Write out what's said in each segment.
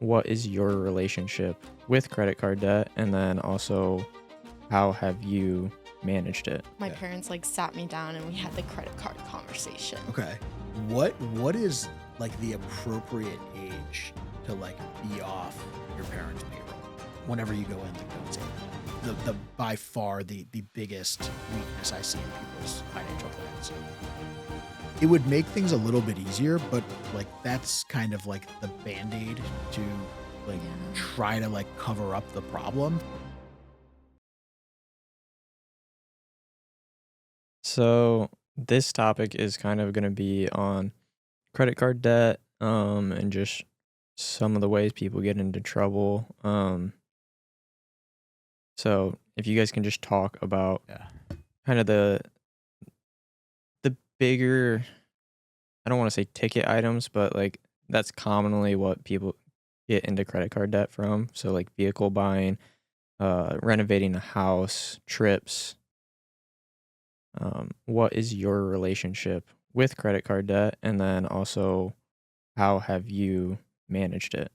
what is your relationship with credit card debt? And then also, how have you managed it? My Yeah. parents like sat me down and we had the credit card conversation. Okay. What is like the appropriate age to like be off your parents' payroll whenever you go into go say the by far the biggest weakness I see in people's financial plans. It would make things a little bit easier, but like that's kind of like the band-aid to like Yeah. try to like cover up the problem. So, this topic is kind of going to be on credit card debt, and just some of the ways people get into trouble. So if you guys can just talk about Yeah. kind of the bigger, I don't want to say ticket items, but like that's commonly what people get into credit card debt from. So like vehicle buying, renovating a house, trips. What is your relationship with credit card debt? And then also, how have you managed it?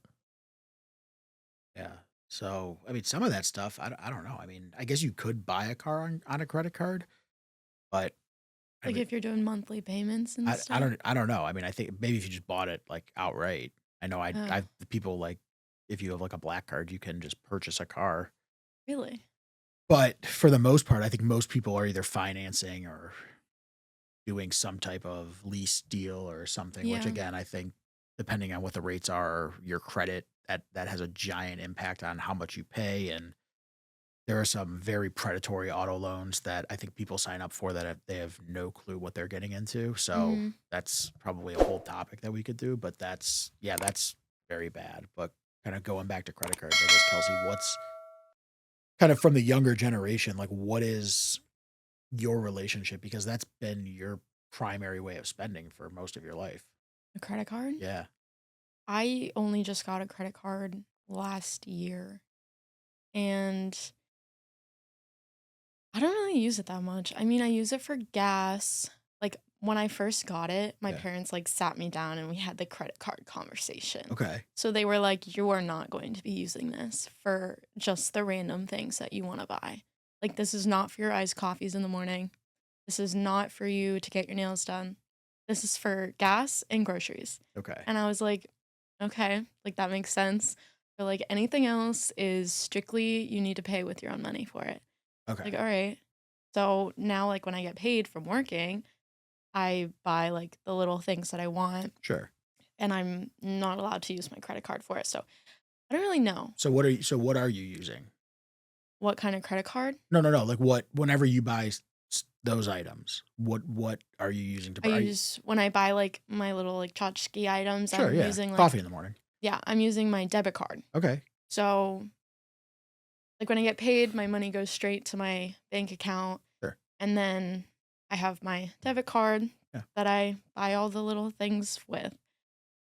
Yeah. So, I mean, some of that stuff, I don't know. I mean, I guess you could buy a car on a credit card, but I Like mean, if you're doing monthly payments and stuff. I don't know. I mean, I think maybe if you just bought it like outright. I know Oh, I people like if you have like a black card, you can just purchase a car. really? But for the most part, I think most people are either financing or doing some type of lease deal or something, which Yeah. again, I think depending on what the rates are, your credit that has a giant impact on how much you pay. And there are some very predatory auto loans that I think people sign up for that they have no clue what they're getting into. So Mm-hmm. that's probably a whole topic that we could do. But that's very bad. But kind of going back to credit cards, I guess Kelsey, what's kind of from the younger generation, like what is your relationship? Because that's been your primary way of spending for most of your life. A credit card? Yeah. I only just got a credit card last year and I don't really use it that much. I mean, I use it for gas. Like when I first got it, my Yeah. parents like sat me down and we had the credit card conversation. Okay. So they were like, you are not going to be using this for just the random things that you want to buy. Like, this is not for your iced coffees in the morning. This is not for you to get your nails done. This is for gas and groceries. Okay. And I was like, okay, like that makes sense. But like anything else is strictly you need to pay with your own money for it. Like, Okay. all right. So now, like, when I get paid from working, I buy like the little things that I want, Sure. and I'm not allowed to use my credit card for it. So I don't really know So what are you using? what kind of credit card. No, no, no. Like what whenever you buy those items, what are you using to I buy? use when I buy like my little like tchotchke items, Sure, I'm yeah. using like, Coffee in the morning. yeah, I'm using my debit card. Okay. So like when I get paid, my money goes straight to my bank account, Sure. and then I have my debit card Yeah. that I buy all the little things with.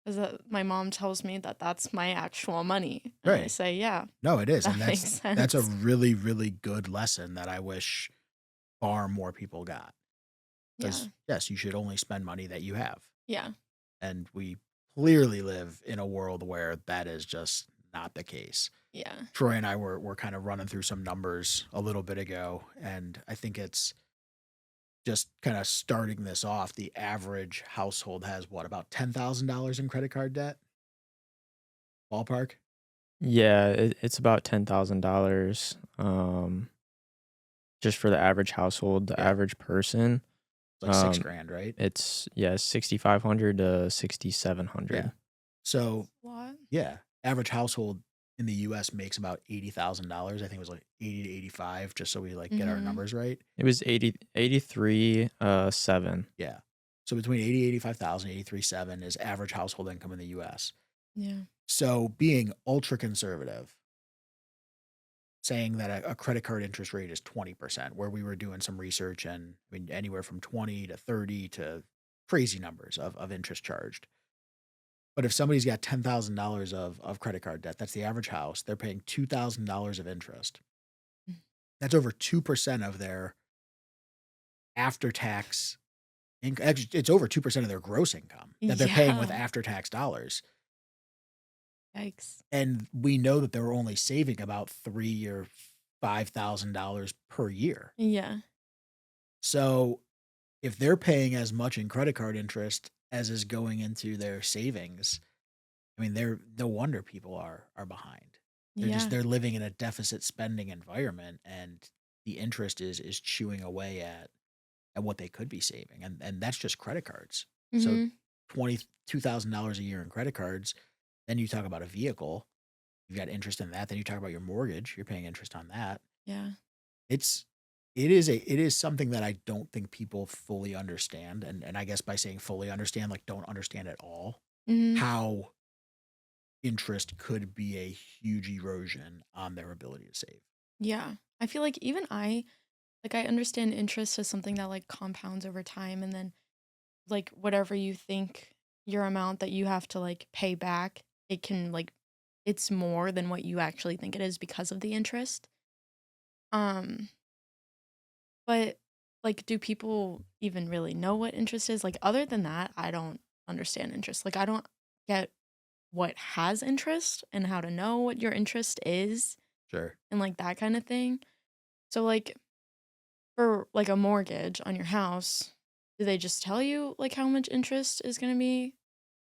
Because my mom tells me that that's my actual money. And I Right. say, yeah, No, it is. that And makes that's a sense. really, really good lesson that I wish far more people got. Yeah. Because yes, you should only spend money that you have. Yeah. And we clearly live in a world where that is just not the case. Yeah. Troy and I were kind of running through some numbers a little bit ago, and I think it's just kind of starting this off. The average household has what, about $10,000 in credit card debt? Ballpark? Yeah, it's about $10,000. Just for the average household, the Yeah. average person. It's like six Um, grand, right? it's yeah, 6,500 to Yeah. 6,700. So What? yeah, average household in the US makes about $80,000. I think it was like 80 to 85, just so we like get our Mm-hmm. numbers right. It was 83 7. Yeah. So between 80, 85,000, 83.7 is average household income in the US. Yeah. So being ultra conservative, saying that a credit card interest rate is 20%, where we were doing some research and I mean anywhere from 20 to 30 to crazy numbers of interest charged. But if somebody's got $10,000 of credit card debt, that's the average house, they're paying $2,000 of interest. Mm. That's over 2% of their after tax actually, it's over 2% of their gross income that they're paying with Yeah. after tax dollars. Yikes. And we know that they're only saving about 3 or $5,000 per year. Yeah. So if they're paying as much in credit card interest as is going into their savings, I mean, they're no wonder people are behind. Yeah. They're living in a deficit spending environment, and the interest is chewing away at what they could be saving, and that's just credit cards. So Mhm. $22,000 a year in credit cards. Then you talk about a vehicle, you've got interest in that. Then you talk about your mortgage, you're paying interest on that. Yeah. It's it is something that I don't think people fully understand, and I guess by saying fully understand, like, don't understand at all, Mhm. how interest could be a huge erosion on their ability to save. Yeah. I feel like even I understand interest as something that like compounds over time and then like whatever you think your amount that you have to like pay back, it can like it's more than what you actually think it is because of the interest. Um, but like do people even really know what interest is? Like other than that, I don't understand interest. Like I don't get what has interest and how to know what your interest is Sure. and like that kind of thing. So like for like a mortgage on your house, do they just tell you like how much interest is going to be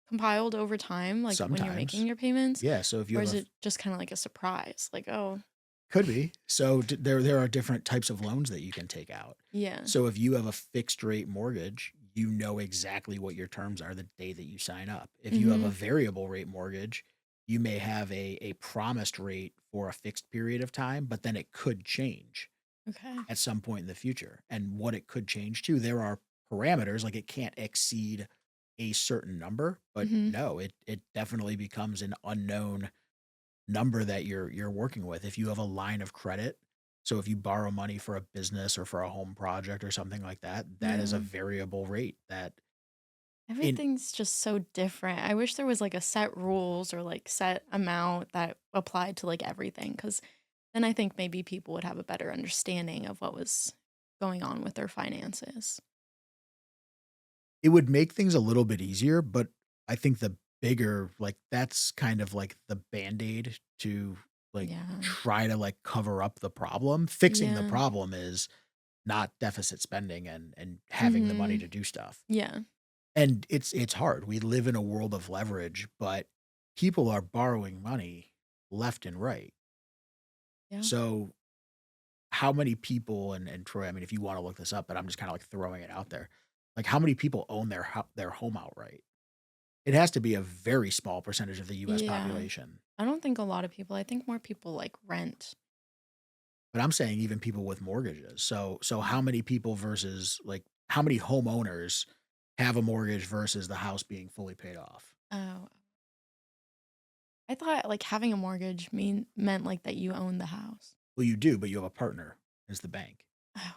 compiled over time, like when you're making Sometimes. your payments? Yeah, so if you Or have is it just kind of like a surprise? Like, oh, could be. So there are different types of loans that you can take out. yeah. So if you have a fixed rate mortgage, you know exactly what your terms are the day that you sign up. If you have Mm-hmm. a variable rate mortgage, you may have a promised rate for a fixed period of time, but then it could change Okay. at some point in the future. And what it could change to, there are parameters, like it can't exceed a certain number, but Mm-hmm. no, it definitely becomes an unknown number that you're working with. If you have a line of credit, so if you borrow money for a business or for a home project or something like that, that is a Yeah. variable rate that in Everything's just so different. I wish there was like a set rules or like set amount that applied to like everything because then I think maybe people would have a better understanding of what was going on with their finances. it would make things a little bit easier, but I think the bigger like that's kind of like the band-aid to like Yeah. try to like cover up the problem. Fixing the Yeah. problem is not deficit spending and having the money Mm-hmm. to do stuff. Yeah. And it's hard. We live in a world of leverage, but people are borrowing money left and right. Yeah. So how many people and Troy, I mean, if you want to look this up, but I'm just kind of like throwing it out there. Like how many people own their home outright? It has to be a very small percentage of the US Yeah. population. I don't think a lot of people, I think more people like rent. But I'm saying even people with mortgages. So how many people versus like how many homeowners have a mortgage versus the house being fully paid off? Oh, I thought like having a mortgage meant like that you own the house. Well, you do, but you have a partner as the bank. Oh,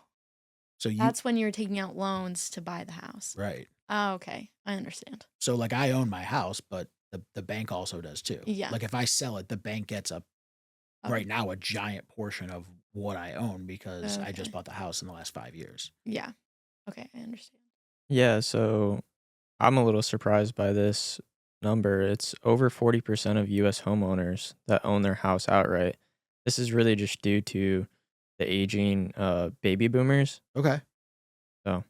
So you that's when you're taking out loans to buy the house. right. Oh, okay. I understand. So, like, I own my house, but the bank also does too. Yeah. Like, if I sell it, the bank gets a Oh, right now a giant portion of what I own because I just okay. bought the house in the last 5 years. Yeah. Okay, I understand. Yeah, so I'm a little surprised by this number. It's over 40% of US homeowners that own their house outright. This is really just due to the aging baby boomers. Okay. So,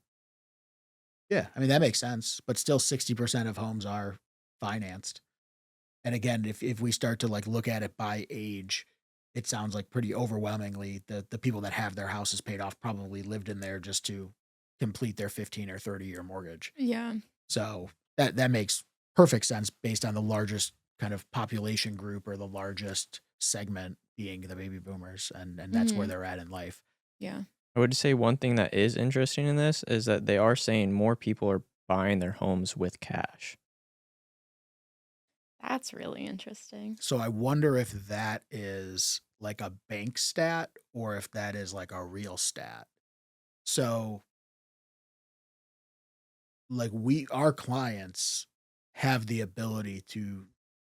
Yeah, I mean, that makes sense, but still 60% of homes are financed. And again, if we start to, like, look at it by age, it sounds like pretty overwhelmingly the people that have their houses paid off probably lived in there just to complete their 15 or 30-year mortgage. Yeah. So that makes perfect sense based on the largest kind of population group or the largest segment being the baby boomers, and that's where Mhm. they're at in life. Yeah. I would say one thing that is interesting in this is that they are saying more people are buying their homes with cash. That's really interesting. So I wonder if that is like a bank stat or if that is like a real stat. So like our clients have the ability to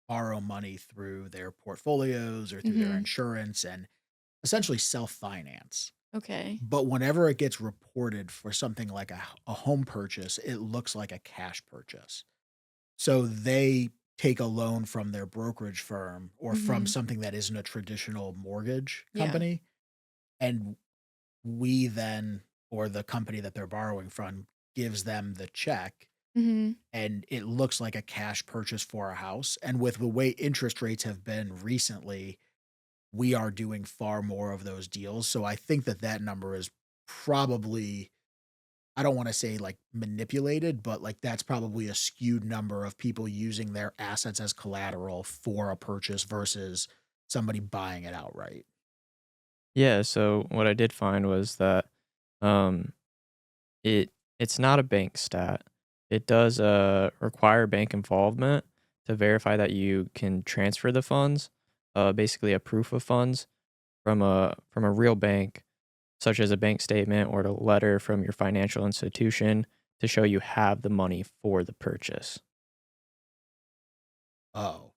borrow money through their portfolios or through their Mhm. insurance and essentially self-finance. Okay. But whenever it gets reported for something like a home purchase, it looks like a cash purchase. So they take a loan from their brokerage firm or from Mhm. something that isn't a traditional mortgage Yeah. company, and we then, or the company that they're borrowing from, gives them the check, Mhm. and it looks like a cash purchase for a house. And with the way interest rates have been recently, we are doing far more of those deals. So I think that that number is probably, I don't want to say like manipulated, but like that's probably a skewed number of people using their assets as collateral for a purchase versus somebody buying it outright. Yeah, so what I did find was that, um, it's not a bank stat. It does, require bank involvement to verify that you can transfer the funds, basically a proof of funds from a real bank, such as a bank statement or a letter from your financial institution to show you have the money for the purchase. Oh,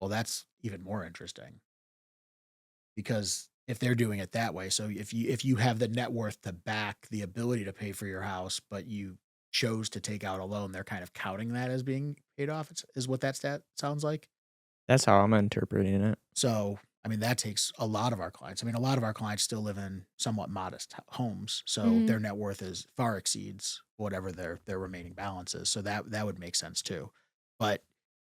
well, that's even more interesting because if they're doing it that way, so if you have the net worth to back the ability to pay for your house, but you chose to take out a loan, they're kind of counting that as being paid off. Is what that stat sounds like. That's how I'm interpreting it. So, I mean, that takes a lot of our clients. I mean, a lot of our clients still live in somewhat modest homes, so Mhm. their net worth is far exceeds whatever their remaining balance is. So that would make sense too. But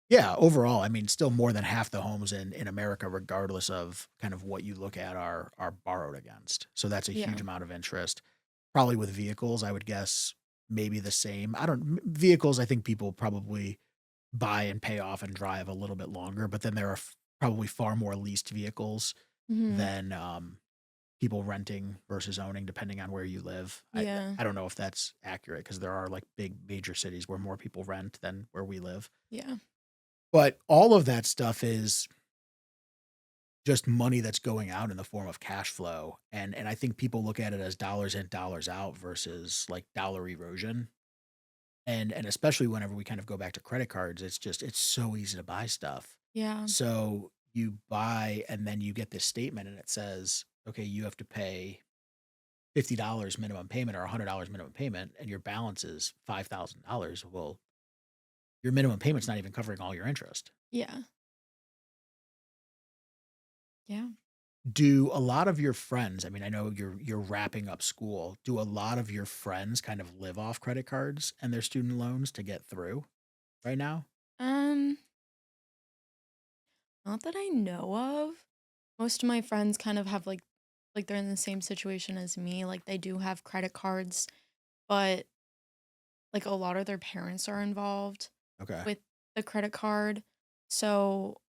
yeah, overall, I mean, still more than half the homes in America, regardless of kind of what you look at, are borrowed against. So that's a huge Yeah. amount of interest. Probably with vehicles, I would guess maybe the same. I don't vehicles. I think people probably buy and pay off and drive a little bit longer, but then there are probably far more leased vehicles Mhm. than people renting versus owning, depending on where you live. Yeah. I don't know if that's accurate because there are like big major cities where more people rent than where we live. Yeah. But all of that stuff is just money that's going out in the form of cash flow, and I think people look at it as dollars in, dollars out versus like dollar erosion. And especially whenever we kind of go back to credit cards, it's so easy to buy stuff. Yeah. So you buy and then you get this statement and it says, okay, you have to pay $50 minimum payment or $100 minimum payment and your balance is $5,000. Well, your minimum payment's not even covering all your interest. Yeah. Yeah. Do a lot of your friends, I mean, I know you're wrapping up school. Do a lot of your friends kind of live off credit cards and their student loans to get through right now? Um, Not that I know of. Most of my friends kind of have like they're in the same situation as me. Like they do have credit cards, but like a lot of their parents are involved Okay. with the credit card. So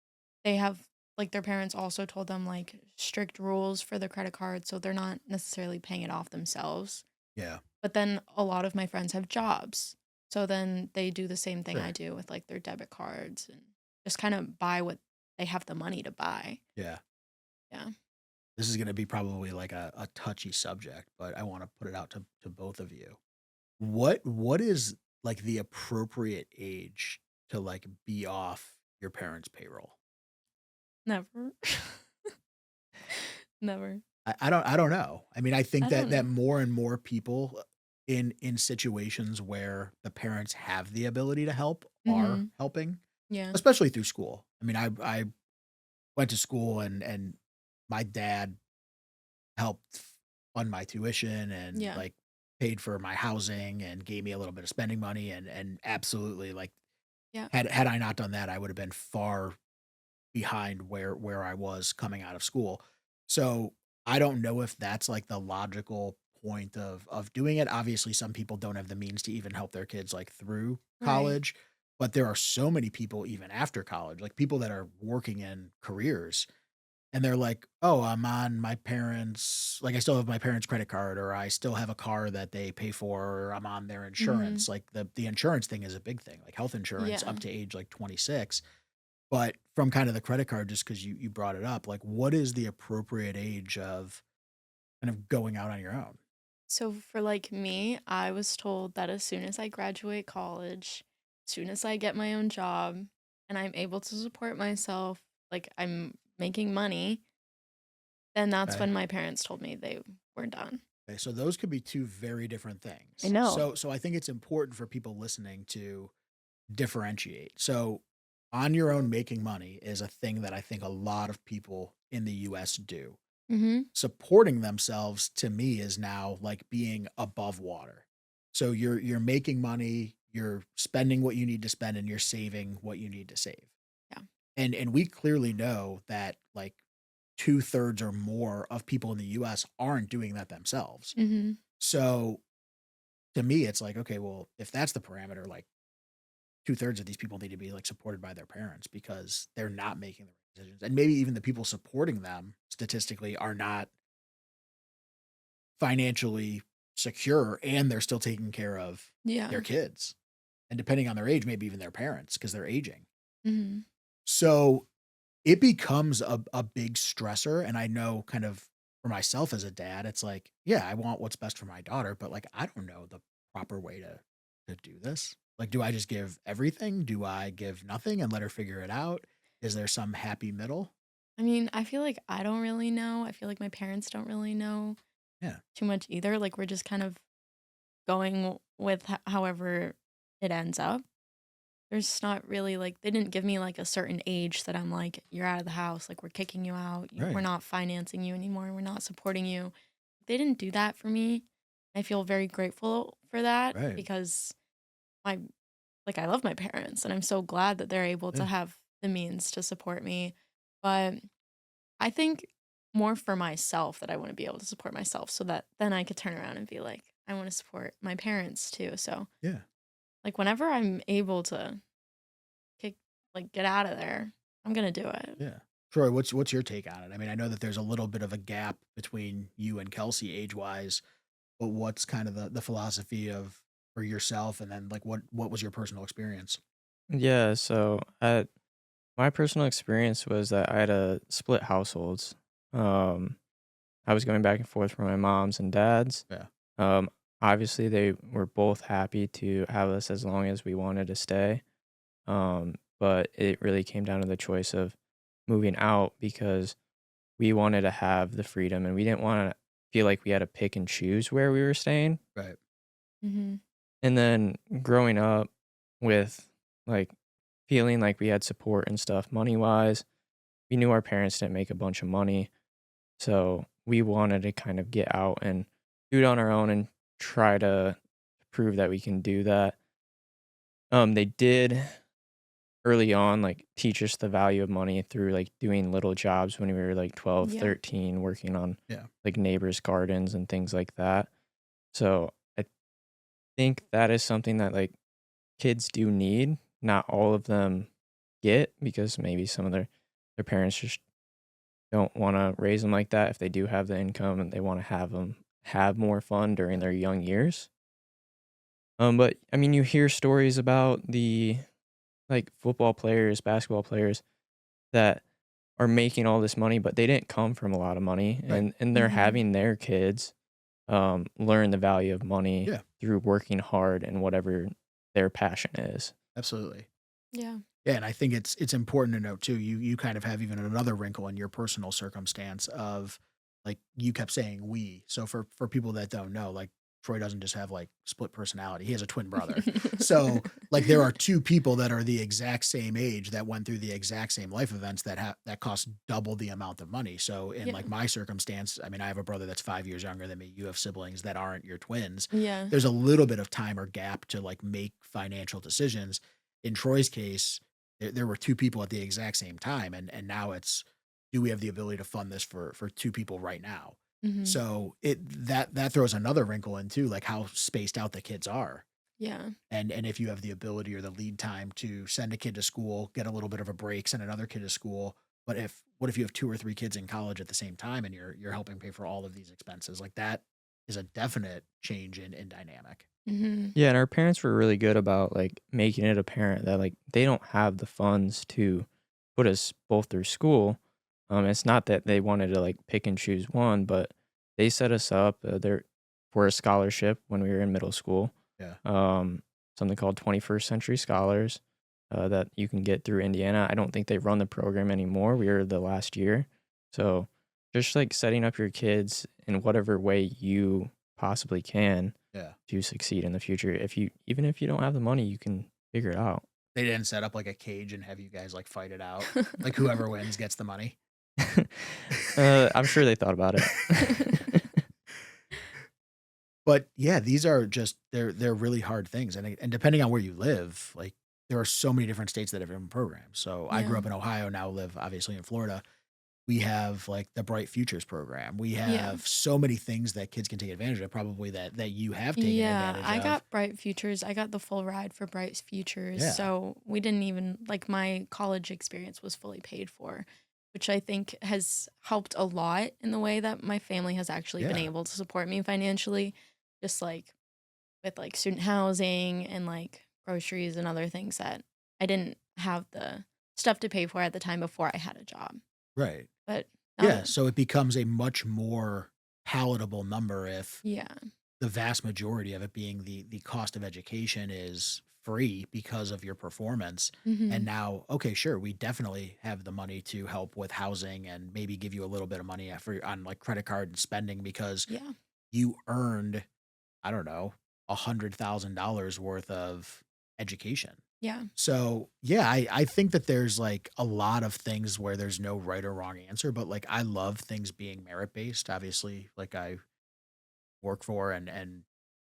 they have like their parents also told them like strict rules for the credit card, so they're not necessarily paying it off themselves. Yeah. But then a lot of my friends have jobs. So then they do the same thing I Sure. do with like their debit cards and just kind of buy what they have the money to buy. Yeah. Yeah. This is gonna be probably like a touchy subject, but I wanna put it out to both of you. What is like the appropriate age to like be off your parents' payroll? Never. Never. I don't know. I mean, I think I that don't know. more and more people in situations where the parents have the ability to help are Mhm. helping, Yeah. especially through school. I mean, I went to school and my dad helped fund my tuition and, Yeah. like, paid for my housing and gave me a little bit of spending money and absolutely, like, Yeah. had I not done that, I would have been far behind where I was coming out of school. So, I don't know if that's, like, the logical point of doing it. Obviously, some people don't have the means to even help their kids, like, through Right. college, but there are so many people even after college, like, people that are working in careers and they're like, "Oh, I'm on my parents' like, I still have my parents' credit card, or I still have a car that they pay for, or I'm on their Mhm. insurance." Like, the insurance thing is a big thing, like health insurance up Yeah. to age, like, 26. But from kind of the credit card, just because you brought it up, like, what is the appropriate age of kind of going out on your own? So for like me, I was told that as soon as I graduate college, as soon as I get my own job and I'm able to support myself, like I'm making money, then that's Okay. when my parents told me they were done. Okay, so those could be 2 very different I things. know. So I think it's important for people listening to differentiate. So on your own making money is a thing that I think a lot of people in the US do. Mhm. Supporting themselves to me is now like being above water. So you're making money, you're spending what you need to spend, and you're saving what you need to save. Yeah. And we clearly know that like 2/3 or more of people in the US aren't doing that themselves. Mhm. So to me, it's like, okay, well, if that's the parameter, like 2/3 of these people need to be like supported by their parents because they're not making the right decisions. And maybe even the people supporting them statistically are not financially secure and they're still taking care of their Yeah. kids. And depending on their age, maybe even their parents because they're aging. Mhm. So it becomes a big stressor. And I know kind of for myself as a dad, it's like, yeah, I want what's best for my daughter, but like I don't know the proper way to do this. Like, do I just give everything? Do I give nothing and let her figure it out? Is there some happy middle? I mean, I feel like I don't really know. I feel like my parents don't really know Yeah. too much either. Like we're just kind of going with however it ends up. There's not really like they didn't give me like a certain age that I'm like you're out of the house, like we're kicking you out. We're Right. not financing you anymore. We're not supporting you. They didn't do that for me. I feel very grateful for that Right. because my like I love my parents and I'm so glad that they're able to Yeah. have the means to support me. But I think more for myself that I want to be able to support myself so that then I could turn around and be like, I want to support my parents too. So Yeah. like whenever I'm able to kick get out of there, I'm gonna do it. Yeah. Troy, what's your take on it? I mean, I know that there's a little bit of a gap between you and Kelsey age-wise, but what's kind of the philosophy of for yourself and then like what was your personal experience? Yeah, so my personal experience was that I had a split households. Um, I was going back and forth from my mom's and dad's. Yeah. Um, Obviously, they were both happy to have us as long as we wanted to stay. But it really came down to the choice of moving out because we wanted to have the freedom and we didn't want to feel like we had to pick and choose where we were staying. Right. Mhm. And then growing up with like feeling like we had support and stuff money wise, we knew our parents didn't make a bunch of money. So we wanted to kind of get out and do it on our own and try to prove that we can do that. They did early on like teach us the value of money through like doing little jobs when we were like 12, Yeah. 13, working on Yeah. like neighbors' gardens and things like that. So I think that is something that like kids do need. Not all of them get because maybe some of their parents just don't want to raise them like that if they do have the income and they want to have them have more fun during their young years. But I mean, you hear stories about the like football players, basketball players that are making all this money, but they didn't come from a lot of money, Right. and they're Mhm. having their kids learn the value of money Yeah. through working hard and whatever their passion is. Absolutely. Yeah. Yeah, and I think it's important to note too, you kind of have even another wrinkle in your personal circumstance of like you kept saying we. So for people that don't know, like Troy doesn't just have like split personality. He has a twin brother. So like there are two people that are the exact same age that went through the exact same life events that cost double the amount of money. So in Yeah. like my circumstance, I mean, I have a brother that's 5 years younger than me. You have siblings that aren't your twins. Yeah. There's a little bit of time or gap to like make financial decisions. In Troy's case, there were two people at the exact same time, and now it's, do we have the ability to fund this for two people right now? Mhm. So that throws another wrinkle in too, like how spaced out the kids are. Yeah. And if you have the ability or the lead time to send a kid to school, get a little bit of a break, send another kid to school. But if what if you have two or three kids in college at the same time and you're helping pay for all of these expenses? Like that is a definite change in dynamic. Mhm. Yeah, and our parents were really good about like making it apparent that like they don't have the funds to put us both through school. It's not that they wanted to like pick and choose one, but they set us up there for a scholarship when we were in middle school. Yeah. Um, Something called 21st Century Scholars that you can get through Indiana. I don't think they run the program anymore. We were the last year, so just like setting up your kids in whatever way you possibly can Yeah. to succeed in the future. If you even if you don't have the money, you can figure it out. They didn't set up like a cage and have you guys like fight it out. Like whoever wins gets the money. I'm sure they thought about it. But yeah, these are just they're really hard things, and depending on where you live, like there are so many different states that have different programs. So I grew Yeah. up in Ohio, now live obviously in Florida. We have like the Bright Futures program. We Yeah. have so many things that kids can take advantage of, probably that you have taken Yeah, advantage I of. got Bright Futures. I got the full ride for Bright Futures. Yeah, So we didn't even, like, my college experience was fully paid for, which I think has helped a lot in the way that my family has actually been yeah, able to support me financially, just like with like student housing and like groceries and other things that I didn't have the stuff to pay for at the time before I had a job. right. But now Yeah, that, so it becomes a much more palatable number if yeah. the vast majority of it being the cost of education is free because of your performance. And Hmm. now, okay, sure, we definitely have the money to help with housing and maybe give you a little bit of money for on like credit card and spending because Yeah. you earned, I don't know, $100,000 worth of education. Yeah. So yeah, I think that there's like a lot of things where there's no right or wrong answer, but like I love things being merit based. Obviously, like I work for and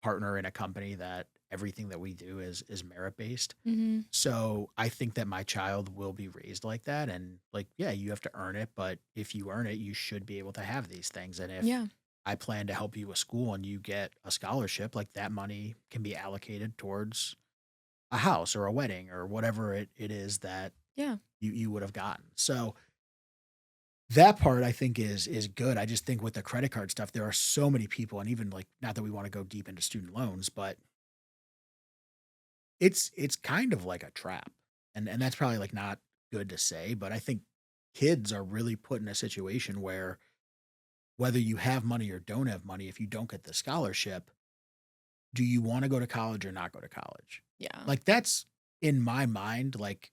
partner in a company that everything that we do is merit based. Hmm. So I think that my child will be raised like that. And like, yeah, you have to earn it, but if you earn it, you should be able to have these things. And if Yeah. I plan to help you with school and you get a scholarship, like that money can be allocated towards a house or a wedding or whatever it is that Yeah. you would have gotten. So that part I think is good. I just think with the credit card stuff, there are so many people, and even like not that we want to go deep into student loans, but it's kind of like a trap. And that's probably like not good to say, but I think kids are really put in a situation where whether you have money or don't have money, if you don't get the scholarship, do you want to go to college or not go to college? Yeah. Like that's in my mind, like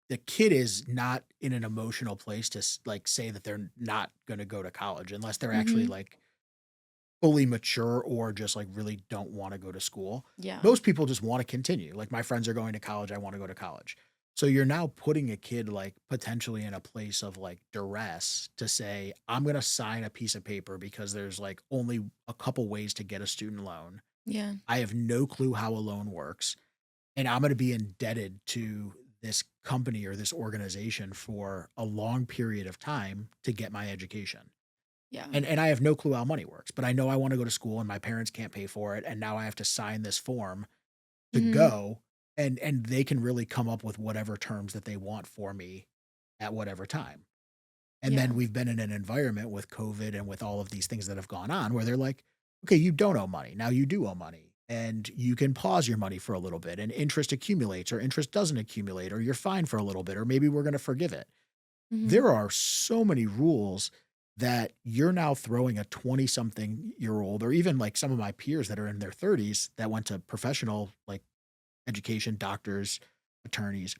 the kid is not in an emotional place to like say that they're not going to go to college unless they're actually Hmm. like fully mature or just like really don't want to go to school. Yeah. Most people just want to continue. Like my friends are going to college, I want to go to college. So you're now putting a kid like potentially in a place of like duress to say, I'm going to sign a piece of paper because there's like only a couple ways to get a student loan. Yeah. I have no clue how a loan works, and I'm going to be indebted to this company or this organization for a long period of time to get my education. Yeah. And I have no clue how money works, but I know I want to go to school and my parents can't pay for it, and now I have to sign this form to Hmm. go, and they can really come up with whatever terms that they want for me at whatever time. And then Yeah. we've been in an environment with COVID and with all of these things that have gone on where they're like, okay, you don't owe money. Now you do owe money. And you can pause your money for a little bit and interest accumulates or interest doesn't accumulate or you're fine for a little bit or maybe we're going to forgive it. Hmm. There are so many rules that you're now throwing a 20 something year old or even like some of my peers that are in their 30s that went to professional like education, doctors, attorneys,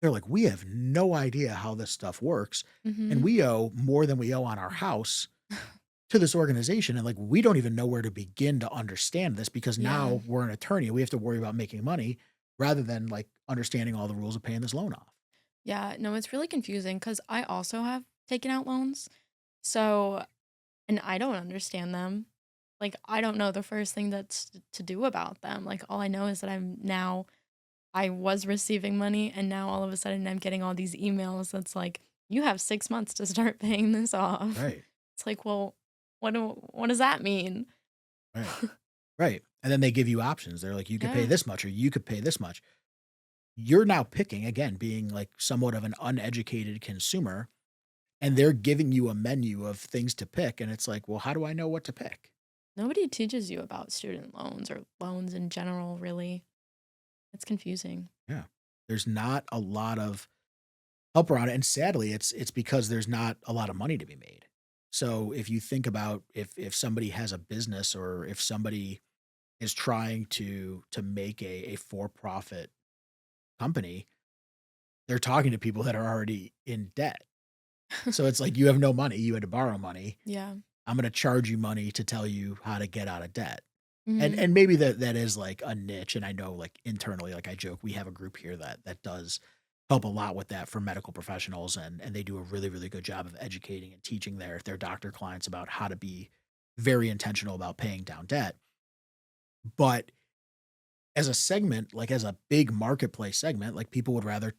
they're like, "We have no idea how this stuff works, and Hmm. we owe more than we owe on our house to this organization, and, like, we don't even know where to begin to understand this because Yeah. now we're an attorney, and we have to worry about making money rather than, like, understanding all the rules of paying this loan off." Yeah. No, it's really confusing because I also have taken out loans. So, and I don't understand them. Like, I don't know the first thing that's to do about them. Like, all I know is that I was receiving money and now all of a sudden I'm getting all these emails that's like, you have 6 months to start paying this off. Right, It's like, well, what does that mean? right, right, and then they give you options. They're like, "You could pay Yeah. this much or you could pay this much." You're now picking, again, being, like, somewhat of an uneducated consumer, and they're giving you a menu of things to pick, and it's like, "Well, how do I know what to pick?" Nobody teaches you about student loans or loans in general, really. It's confusing. Yeah. There's not a lot of help around it, and sadly, it's because there's not a lot of money to be made. So, if you think about if somebody has a business or if somebody is trying to make a for-profit company, they're talking to people that are already in debt. So, it's like you have no money, you had to borrow money. Yeah. I'm gonna charge you money to tell you how to get out of debt. Mhm. And maybe that is like a niche, and I know like internally, like I joke, we have a group here that does help a lot with that for medical professionals, and they do a really, really good job of educating and teaching their doctor clients about how to be very intentional about paying down debt. But as a segment, like as a big marketplace segment, like people would rather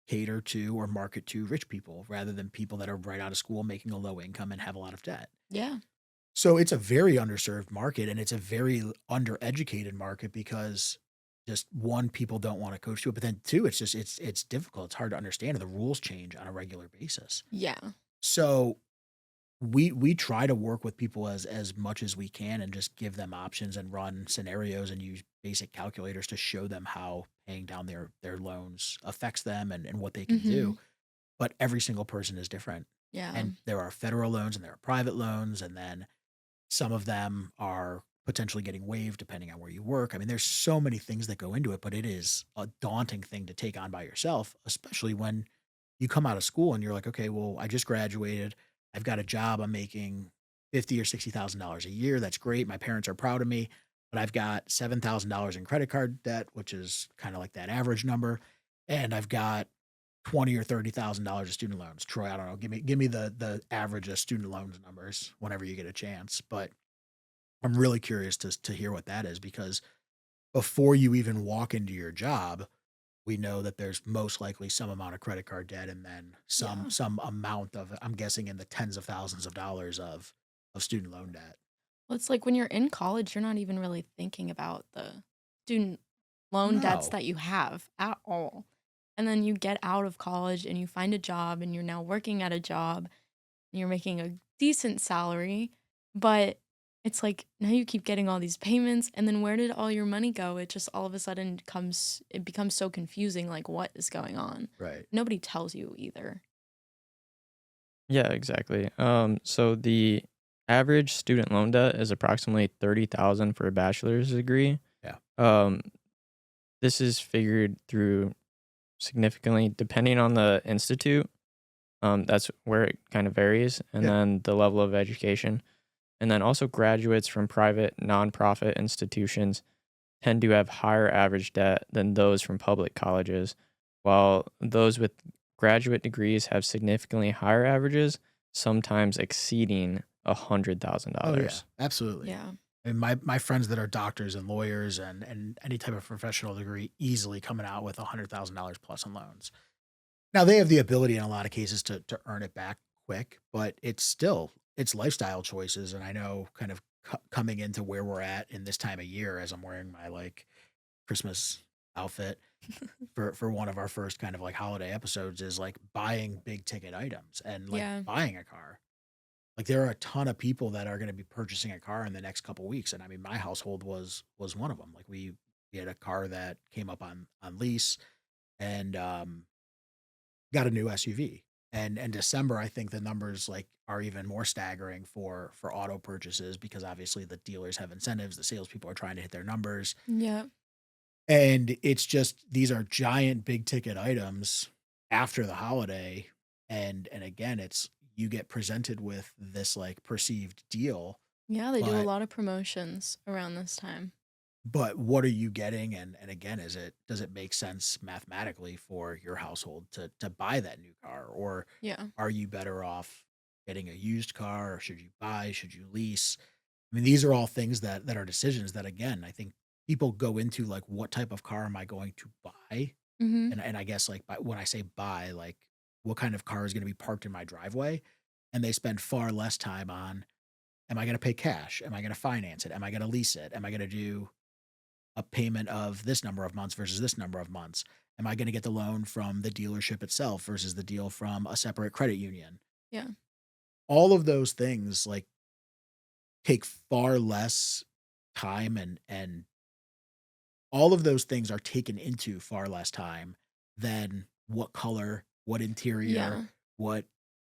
cater to or market to rich people rather than people that are right out of school making a low income and have a lot of debt. Yeah. So it's a very underserved market, and it's a very undereducated market because just one, people don't want to coach to it, but then two, it's just it's difficult. It's hard to understand, and the rules change on a regular basis. Yeah. So we try to work with people as much as we can and just give them options and run scenarios and use basic calculators to show them how paying down their loans affects them and what they can do. Mhm. But every single person is different. Yeah. And there are federal loans and there are private loans, and then some of them are potentially getting waived depending on where you work. I mean, there's so many things that go into it, but it is a daunting thing to take on by yourself, especially when you come out of school and you're like, okay, well, I just graduated. I've got a job. I'm making 50 or $60,000 a year. That's great. My parents are proud of me, but I've got $7,000 in credit card debt, which is kind of like that average number. And I've got 20 or $30,000 of student loans. Troy, I don't know. Give me the average of student loans numbers whenever you get a chance. But I'm really curious to hear what that is, because before you even walk into your job, we know that there's most likely some amount of credit card debt, and then Yeah. some amount of, I'm guessing, in the tens of thousands of dollars of student loan debt. Well, it's like when you're in college, you're not even really thinking about the student loan debts No. that you have at all. And then you get out of college and you find a job and you're now working at a job and you're making a decent salary, but it's like now you keep getting all these payments and then where did all your money go? It just all of a sudden becomes so confusing like what is going on? Right. Nobody tells you either. Yeah, exactly. So the average student loan debt is approximately 30,000 for a bachelor's degree. Yeah. Um, this is figured through significantly depending on the institute. That's where it kind of varies, and Yeah. then the level of education, and then also graduates from private nonprofit institutions tend to have higher average debt than those from public colleges, while those with graduate degrees have significantly higher averages, sometimes exceeding Oh yeah. $100,000. Absolutely. Yeah. And my friends that are doctors and lawyers and any type of professional degree easily coming out with $100,000 plus in loans. Now they have the ability in a lot of cases to earn it back quick, but it's lifestyle choices. And I know kind of coming into where we're at in this time of year, as I'm wearing my like Christmas outfit for one of our first kind of like holiday episodes, is like buying big ticket items and like Yeah. buying a car. Like there are a ton of people that are going to be purchasing a car in the next couple weeks, and I mean my household was one of them. Like we had a car that came up on lease, and got a new SUV. And in December, I think the numbers like are even more staggering for auto purchases, because obviously the dealers have incentives, the salespeople are trying to hit their numbers, Yeah. and it's just these are giant big ticket items after the holiday, and again, it's you get presented with this like perceived deal, Yeah, they do a but lot of promotions around this time. what are you getting? And again, does it make sense mathematically for your household to buy that new car? Or Yeah. are you better off getting a used car? Or should you buy? Should you lease? I mean, these are all things that are decisions that, again, I think people go into like, what type of car am I going to buy? Mhm. And I guess like when I say buy, like what kind of car is going to be parked in my driveway? And they spend far less time on, am I going to pay cash? Am I going to finance it? Am I going to lease it? Am I going to do a payment of this number of months versus this number of months? Am I going to get the loan from the dealership itself versus the deal from a separate credit union? Yeah. All of those things like take far less time, and all of those things are taken into far less time than what color, what interior, Yeah. what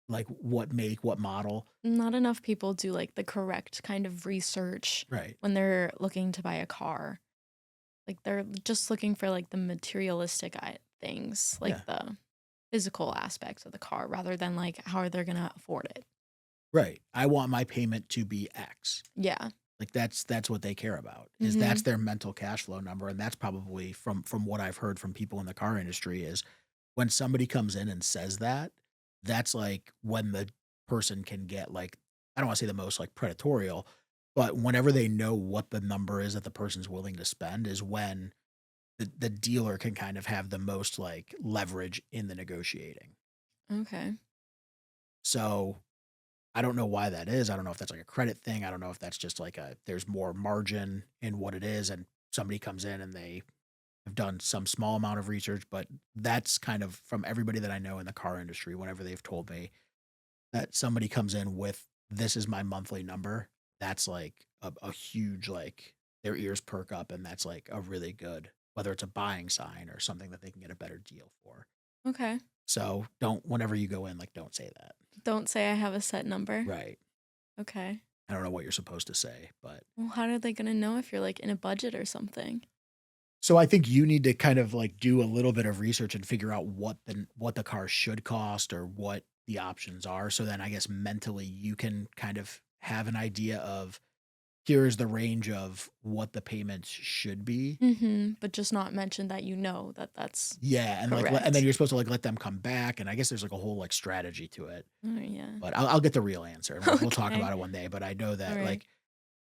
what make, what model. Not enough people do like the correct kind of research Right. when they're looking to buy a car. Like they're just looking for like the materialistic things, Yeah. like the physical aspects of the car rather than like how are they going to afford it. Right. I want my payment to be X. Yeah. Like that's what they care about. Is Mm-hmm. that's their mental cash flow number, and that's probably from what I've heard from people in the car industry is when somebody comes in and says that, that's like when the person can get like I don't want to say the most like predatory, but whenever they know what the number is that the person's willing to spend is when the dealer can kind of have the most like leverage in the negotiating. Okay. So I don't know why that is. I don't know if that's like a credit thing. I don't know if that's just like a there's more margin in what it is, and somebody comes in and they have done some small amount of research, but that's kind of from everybody that I know in the car industry, whenever they've told me that somebody comes in with this is my monthly number, that's like a huge like their ears perk up and that's like a really good whether it's a buying sign or something that they can get a better deal for. Okay. So don't whenever you go in, like don't say that. Don't say I have a set number. Right. Okay. I don't know what you're supposed to say, but Well, how are they gonna know if you're like in a budget or something? so I think you need to kind of like do a little bit of research and figure out what the car should cost or what the options are. So then I guess mentally you can kind of have an idea of here's the range of what the payments should be. Mm-hmm. But just not mention that you know that that's Yeah, and like and then correct. you're supposed to like let them come back, and I guess there's like a whole like strategy to it. Oh yeah. But I'll get the real answer, and we'll talk Okay. about it one day. But I know All that right. like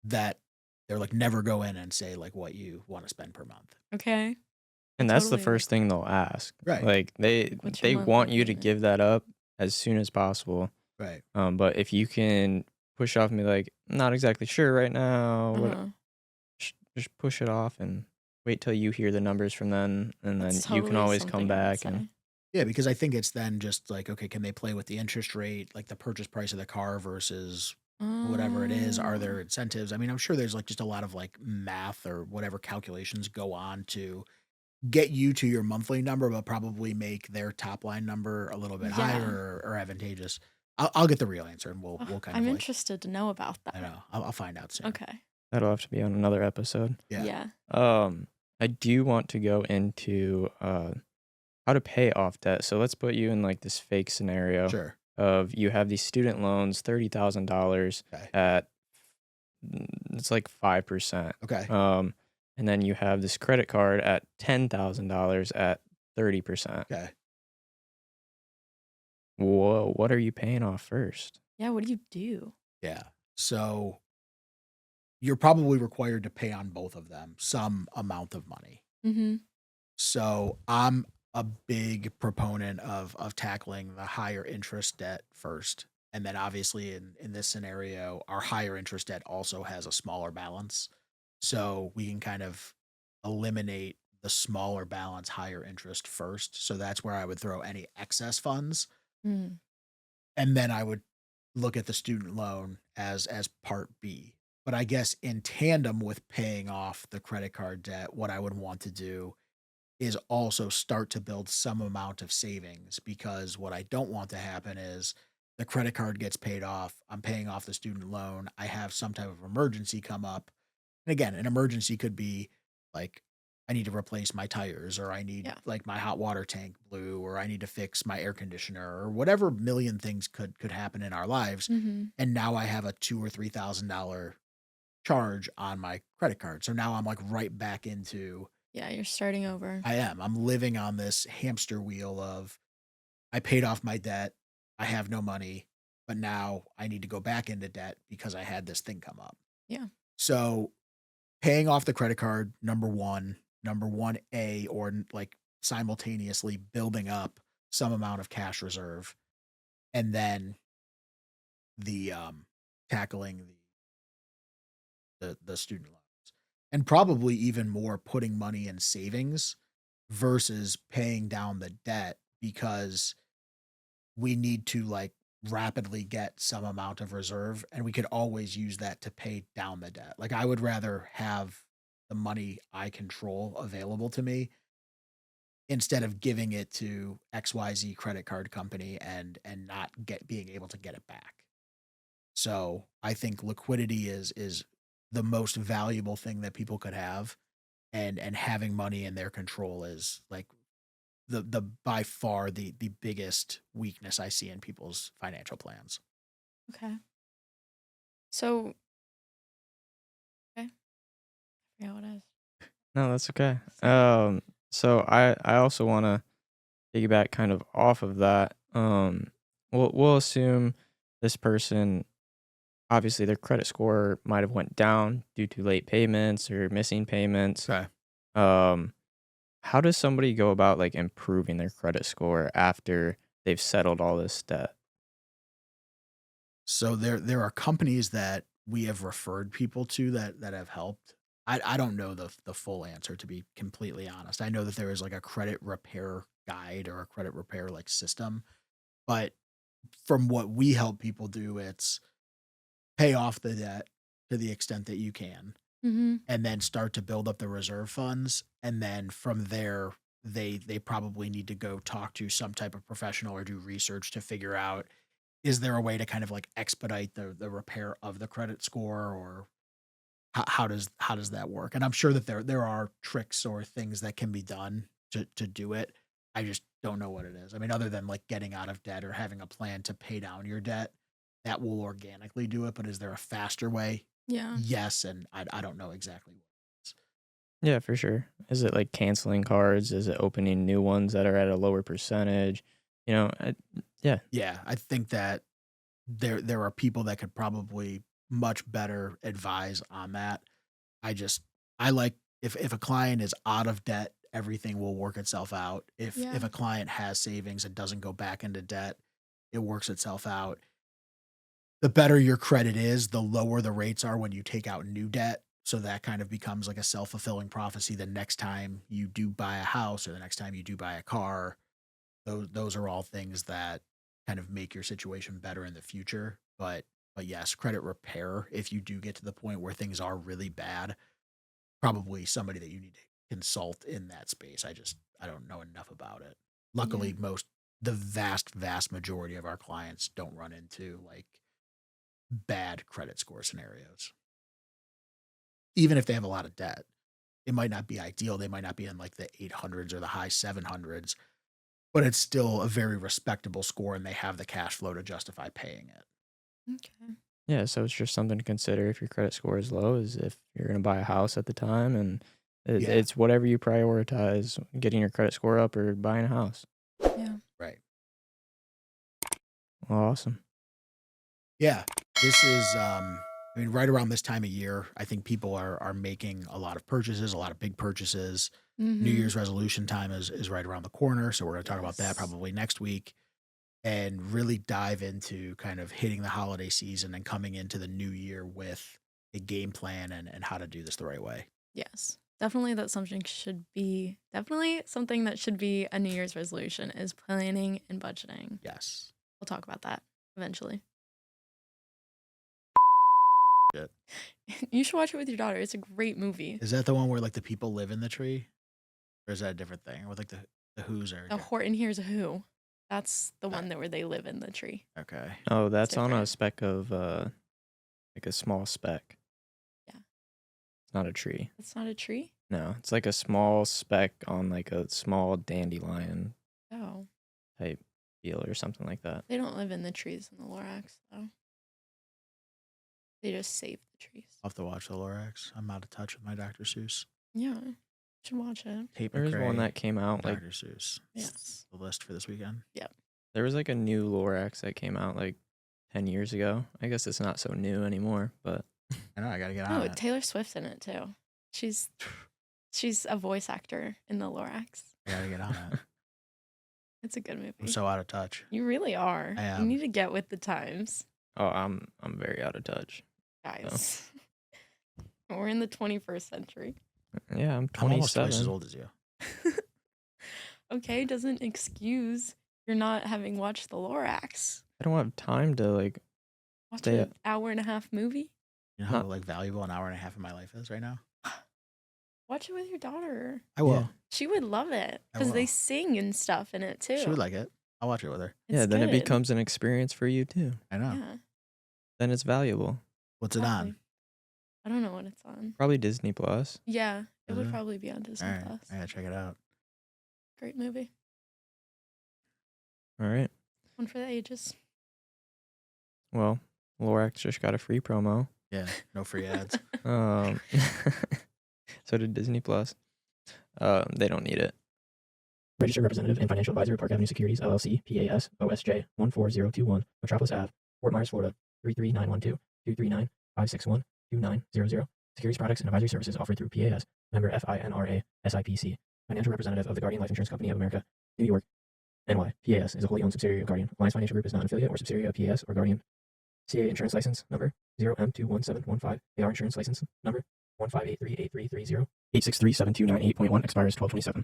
that they're like never go in and say like what you want to spend per month. Okay. I And that's the totally will. first thing they'll ask. Right. Like What's your they monthly want you to payment? give that up as soon as possible. Right. But if you can push off and be like, not exactly sure right now, Uh-huh. just push it off and wait till you hear the numbers from them, and then That's you can totally always come something I would back and say. Yeah, because I think it's then just like, okay, can they play with the interest rate, like the purchase price of the car versus whatever it is? Are there Oh. incentives? I mean, I'm sure there's like just a lot of like math or whatever calculations go on to get you to your monthly number, but probably make their top line number a little bit higher Yeah. or advantageous. I'll get the real answer and Ugh, we'll kind I'm of like, interested to know about I that. know, I'll find out soon. Okay. that'll have to be on another episode. Yeah. Yeah. I do want to go into how to pay off debt. So let's put you in like this fake scenario Sure. of you have these student loans, $30,000 Okay. at it's like 5%. Okay. And then you have this credit card at $10,000 at 30%. Okay. Whoa, what are you paying off first? Yeah. What do you do? Yeah. So you're probably required to pay on both of them some amount of money. Mm-hmm. So I'm a big proponent of tackling the higher interest debt first. And then obviously in this scenario, our higher interest debt also has a smaller balance. So we can kind of eliminate the smaller balance, higher interest first. So that's where I would throw any excess funds. Mm. And then I would look at the student loan as part B. But I guess in tandem with paying off the credit card debt, what I would want to do is also start to build some amount of savings because what I don't want to happen is the credit card gets paid off. I'm paying off the student loan. I have some type of emergency come up. And again, an emergency could be like, I need to replace my tires, or I need Yeah. like my hot water tank blew, or I need to fix my air conditioner, or whatever million things could happen in our lives. Mm-hmm. And now I have a $2,000 or $3,000 charge on my credit card. So now I'm like right back into Yeah. You're starting over. I am. I'm living on this hamster wheel of I paid off my debt. I have no money, but now I need to go back into debt because I had this thing come up. Yeah. So paying off the credit card, number one A, or like simultaneously building up some amount of cash reserve, and then the tackling the student loans, and probably even more putting money in savings versus paying down the debt because we need to like rapidly get some amount of reserve and we could always use that to pay down the debt. Like I would rather have the money I control available to me instead of giving it to XYZ credit card company and not get being able to get it back. So I think liquidity is the most valuable thing that people could have and having money in their control is like the by far the biggest weakness I see in people's financial plans. Okay. So Yeah, what is? No, that's okay. So, So I also want to piggyback kind of off of that. We'll assume this person, obviously their credit score might have went down due to late payments or missing payments. Okay. Um, how does somebody go about like improving their credit score after they've settled all this debt? So there are companies that we have referred people to that have helped. I don't know the full answer, to be completely honest. I know that there is like a credit repair guide or a credit repair like system, but from what we help people do, it's pay off the debt to the extent that you can, mm-hmm. and then start to build up the reserve funds, and then from there they probably need to go talk to some type of professional or do research to figure out, is there a way to kind of like expedite the repair of the credit score, or how does that work? And I'm sure that there are tricks or things that can be done to do it. I just don't know what it is. I mean, other than like getting out of debt or having a plan to pay down your debt, that will organically do it. But is there a faster way? Yeah. Yes, and I don't know exactly what it is. Yeah, for sure. Is it like canceling cards? Is it opening new ones that are at a lower percentage? Yeah, Yeah, I think that there are people that could probably much better advise on that. I just I like, if a client is out of debt, everything will work itself out. If Yeah. a client has savings and doesn't go back into debt, it works itself out. The better your credit is, the lower the rates are when you take out new debt. So that kind of becomes like a self-fulfilling prophecy. The next time you do buy a house or the next time you do buy a car, those are all things that kind of make your situation better in the future. But yes, credit repair, if you do get to the point where things are really bad, probably somebody that you need to consult in that space. I don't know enough about it. Yeah. Luckily, the vast majority of our clients don't run into like bad credit score scenarios. Even if they have a lot of debt, it might not be ideal. They might not be in like the 800s or the high 700s, but it's still a very respectable score and they have the cash flow to justify paying it. Okay. yeah. So it's just something to consider if your credit score is low. Is if you're gonna buy a house at the time, and Yeah. it's whatever you prioritize, getting your credit score up or buying a house. Yeah. Right. Awesome. Yeah. This is I mean, right around this time of year, I think people are making a lot of purchases, a lot of big purchases. New Mm-hmm. Year's resolution time is right around the corner. So we're gonna talk about that Yes. probably next week and really dive into kind of hitting the holiday season and coming into the new year with a game plan and how to do this the right way. Yes. Definitely something that should be a New Year's resolution is planning and budgeting. Yes. We'll talk about that eventually. Shit. You should watch it with your daughter. It's a great movie. Is that the one where like the people live in the tree? Or is that a different thing? With like the who's are The Horton Hears a Who. That's the one where they live in the tree. okay. Oh, that's on a different. speck of like a small speck. Yeah. It's not a tree. It's not a tree? No, it's like a small speck on like a small dandelion Oh. type deal or something like that. They don't live in the trees in the Lorax, though. They just save the trees. I'll have to watch the Lorax. I'm out of touch with my Dr. Seuss. Yeah. You should watch it. Tate There was one McRae, that came out like Dr. Seuss. Yes. The list for this weekend. there was like a new Lorax that came out like 10 years ago. I guess it's not so new anymore, but I know, I gotta get on Oh, it. Taylor Swift's in it, too. She's a voice actor in the Lorax. I gotta get on it. It's a good movie. I'm so out of touch. You really are. I You am. need to get with the times, oh, I'm very out of touch. guys. We're in the 21st century. Yeah, I'm I'm almost twice 27. as old as you. Okay, doesn't excuse you're not having watched the Lorax. I don't have time to like Watch Stay an up. hour-and-a-half movie. You know how Not- like valuable an hour and a half of my life is right now? Watch it with your daughter. I will. Yeah. She would love it I because they will. sing and stuff in it too. She would like it. I'll watch it with her. yeah, It's then it good. becomes an experience for you too. I know. Yeah, Then it's valuable. What's it probably. on? I don't know what it's on. Probably Disney Plus. Yeah, it would Mhm. probably be on Disney All right. Plus. I gotta check it out. Great movie. All right. One for the ages. Well, Lorax just got a free promo. Yeah. No free ads. Um, So did Disney Plus. They don't need it. Registered representative and financial advisor, Park Avenue Securities, LLC, PAS, OSJ 14021, Metropolis Ave, Fort Myers, Florida 33912 239 561 2900. Securities products and advisory services offered through PAS, member FINRA, SIPC. Financial representative of the Guardian Life Insurance Company of America, New York, NY. PAS is a wholly owned subsidiary of Guardian. Alliance Financial Group is not an affiliate or subsidiary of PAS or Guardian. CA Insurance License Number 0M21715. AR Insurance License Number 158383330. 8637298.1 expires 1227.